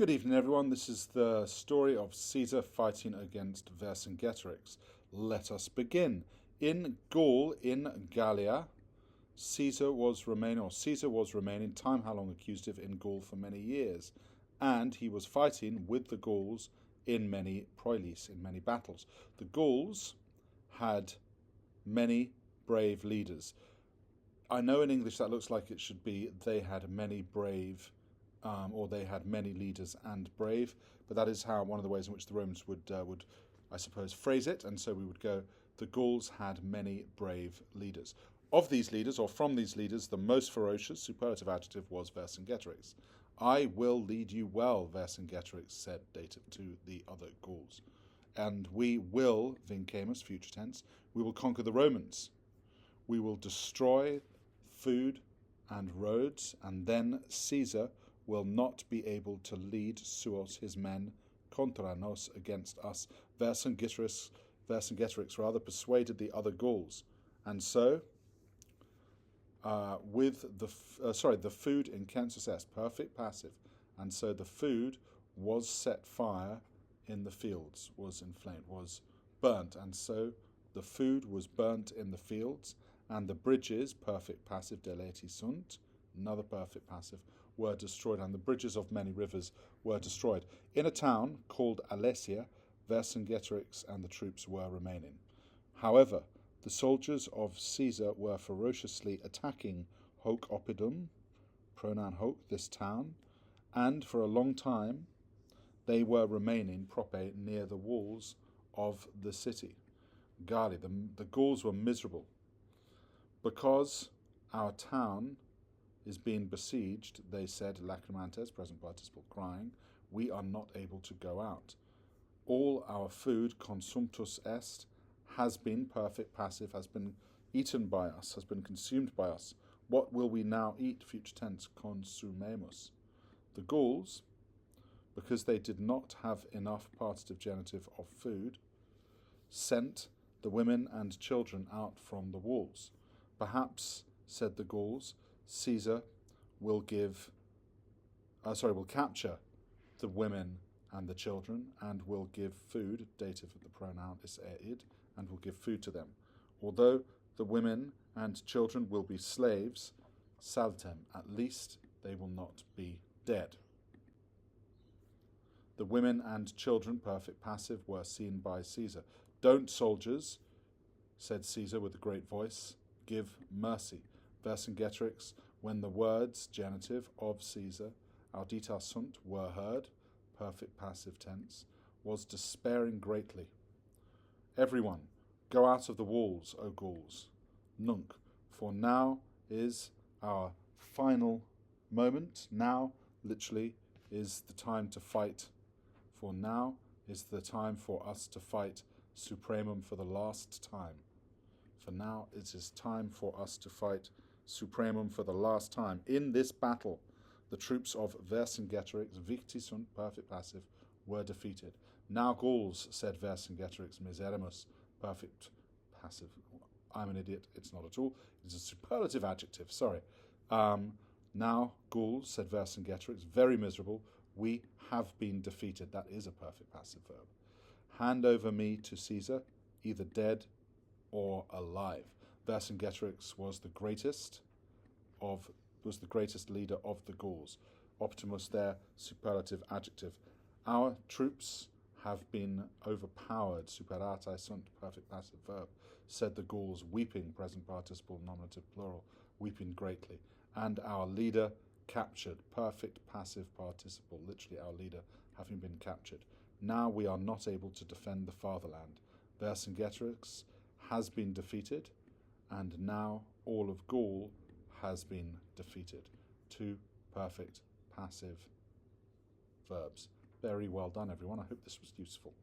Good evening, everyone. This is the story of Caesar fighting against Vercingetorix. Let us begin. In Gaul, in Gallia, Caesar was remaining, time how long accusative, in Gaul for many years, and he was fighting with the Gauls in many proilis, in many battles. The Gauls had many brave leaders. I know in English that looks like it should be they had many brave, or they had many leaders and brave, but that is how one of the ways in which the Romans would I suppose, phrase it, and so we would go, the Gauls had many brave leaders. Of these leaders, or from these leaders, the most ferocious, superlative adjective was Vercingetorix. I will lead you well, Vercingetorix said dative to the other Gauls. And we will, vincamus, future tense, we will conquer the Romans. We will destroy food and roads, and then Caesar will not be able to lead suos, his men, contra nos, against us. Vercingetorix persuaded the other Gauls, and so with the food in census est, perfect passive, and so the food was set fire in the fields, was inflamed, was burnt, and so the food was burnt in the fields, and the bridges, perfect passive, deleti sunt, another perfect passive, were destroyed, and the bridges of many rivers were destroyed. In a town called Alesia, Vercingetorix and the troops were remaining. However, the soldiers of Caesar were ferociously attacking hoc oppidum, pronoun hoc, this town, and for a long time they were remaining prope near the walls of the city. Gali, the Gauls were miserable because our town is being besieged, they said, lacrimantes, present participle, crying, we are not able to go out. All our food, consumptus est, has been, perfect passive, has been eaten by us, has been consumed by us. What will we now eat, future tense, consumemus? The Gauls, because they did not have enough partitive genitive of food, sent the women and children out from the walls. Perhaps, said the Gauls, Caesar will capture the women and the children, and will give food, dative of the pronoun is id, and will give food to them. Although the women and children will be slaves, saltem, at least they will not be dead. The women and children, perfect passive, were seen by Caesar. Don't, soldiers, said Caesar with a great voice, give mercy. Vercingetorix, when the words, genitive, of Caesar, audita sunt, were heard, perfect passive tense, was despairing greatly. Everyone, go out of the walls, O Gauls, nunc, for now is our final moment. Now, literally, is the time to fight. For now is the time for us to fight supremum for the last time. For now it is time for us to fight supremum for the last time. In this battle, the troops of Vercingetorix, victi sunt, perfect passive, were defeated. Now Gauls, said Vercingetorix, miserimus, perfect passive. I'm an idiot, it's not at all. It's a superlative adjective, sorry. Now Gauls, said Vercingetorix, very miserable, we have been defeated. That is a perfect passive verb. Hand over me to Caesar, either dead or alive. Vercingetorix was the greatest leader of the Gauls. Optimus there, superlative adjective. Our troops have been overpowered, superatae sunt, perfect passive verb, said the Gauls, weeping, present participle, nominative plural, weeping greatly. And our leader captured, perfect passive participle, literally our leader having been captured. Now we are not able to defend the fatherland. Vercingetorix has been defeated, and now all of Gaul has been defeated. Two perfect passive verbs. Very well done, everyone. I hope this was useful.